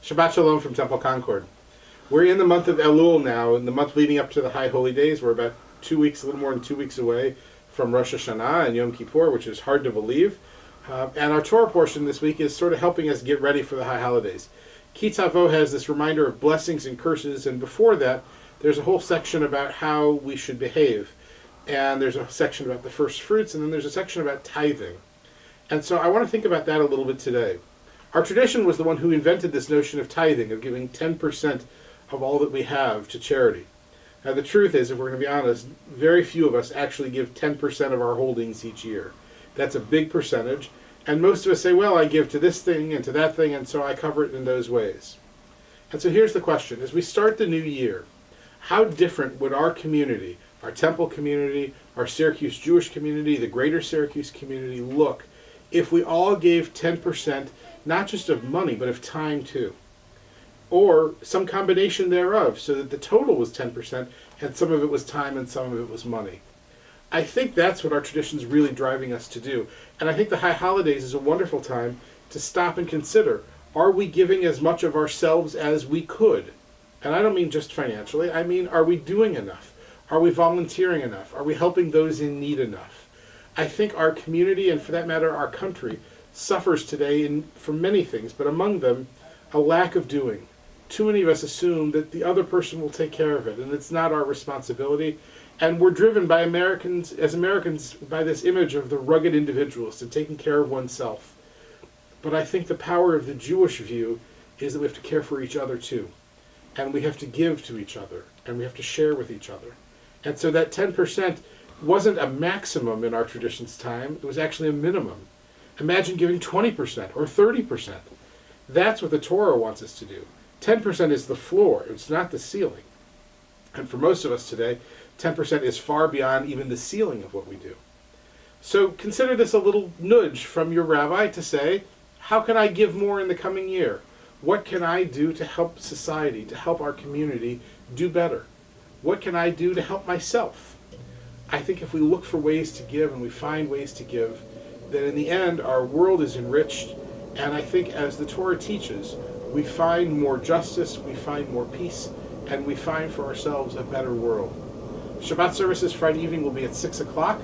Shabbat Shalom from Temple Concord. We're in the month of Elul now, in the month leading up to the High Holy Days. We're about 2 weeks, a little more than 2 weeks away from Rosh Hashanah and Yom Kippur, which is hard to believe. And our Torah portion this week is sort of helping us get ready for the High Holidays. Ki Tavo has this reminder of blessings and curses, and before that, there's a whole section about how we should behave. And there's a section about the first fruits, and then there's a section about tithing. And so I want to think about that a little bit today. Our tradition was the one who invented this notion of tithing, of giving 10% of all that we have to charity. Now the truth is, if we're going to be honest, very few of us actually give 10% of our holdings each year. That's a big percentage, and most of us say, well, I give to this thing and to that thing, and so I cover it in those ways. And so here's the question. As we start the new year, how different would our community, our Temple community, our Syracuse Jewish community, the greater Syracuse community look if we all gave 10%, not just of money, but of time too? Or some combination thereof, so that the total was 10%, and some of it was time and some of it was money. I think that's what our tradition is really driving us to do. And I think the High Holidays is a wonderful time to stop and consider, are we giving as much of ourselves as we could? And I don't mean just financially, I mean, are we doing enough? Are we volunteering enough? Are we helping those in need enough? I think our community, and for that matter our country, suffers today for many things, but among them, a lack of doing. Too many of us assume that the other person will take care of it, and it's not our responsibility. And we're driven by Americans by this image of the rugged individualist and taking care of oneself. But I think the power of the Jewish view is that we have to care for each other too. And we have to give to each other, and we have to share with each other. And so that 10% wasn't a maximum in our tradition's time, it was actually a minimum. Imagine giving 20% or 30%. That's what the Torah wants us to do. 10% is the floor, it's not the ceiling. And for most of us today, 10% is far beyond even the ceiling of what we do. So consider this a little nudge from your rabbi to say, how can I give more in the coming year? What can I do to help society, to help our community do better? What can I do to help myself? I think if we look for ways to give and we find ways to give, then in the end our world is enriched, and I think as the Torah teaches, we find more justice, we find more peace, and we find for ourselves a better world. Shabbat services Friday evening will be at 6 o'clock.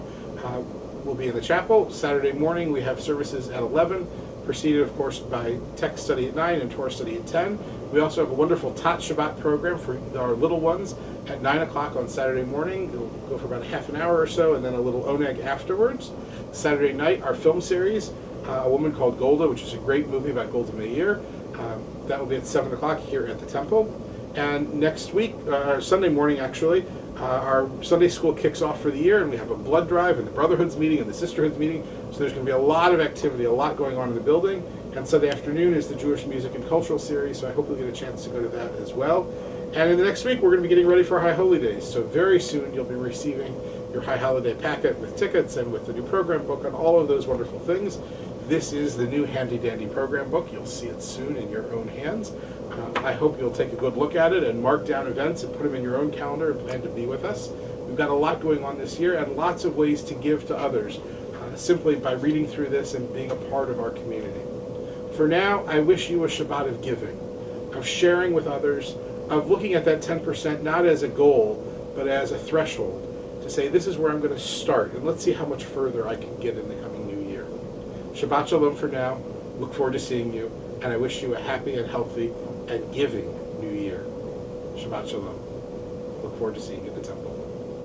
We'll be in the chapel. Saturday morning we have services at 11, preceded of course by text study at 9 and Torah study at 10. We also have a wonderful Tat Shabbat program for our little ones at 9 o'clock on Saturday morning. It'll go for about a half an hour or so, and then a little oneg afterwards. Saturday night, our film series, A Woman Called Golda, which is a great movie about Golda Meir. That will be at 7 o'clock here at the Temple. And next week, Sunday morning actually, our Sunday school kicks off for the year, and we have a blood drive and the Brotherhoods meeting and the Sisterhoods meeting. So there's going to be a lot of activity, a lot going on in the building. And Sunday afternoon is the Jewish Music and Cultural Series, so I hope you'll get a chance to go to that as well. And in the next week, we're going to be getting ready for High Holy Days. So very soon, you'll be receiving your High Holiday packet with tickets and with the new program book and all of those wonderful things. This is the new handy-dandy program book. You'll see it soon in your own hands. I hope you'll take a good look at it and mark down events and put them in your own calendar and plan to be with us. We've got a lot going on this year and lots of ways to give to others simply by reading through this and being a part of our community. For now, I wish you a Shabbat of giving, of sharing with others, of looking at that 10% not as a goal, but as a threshold to say, this is where I'm going to start, and let's see how much further I can get in the coming new year. Shabbat Shalom for now. Look forward to seeing you, and I wish you a happy and healthy and giving new year. Shabbat Shalom. Look forward to seeing you at the Temple.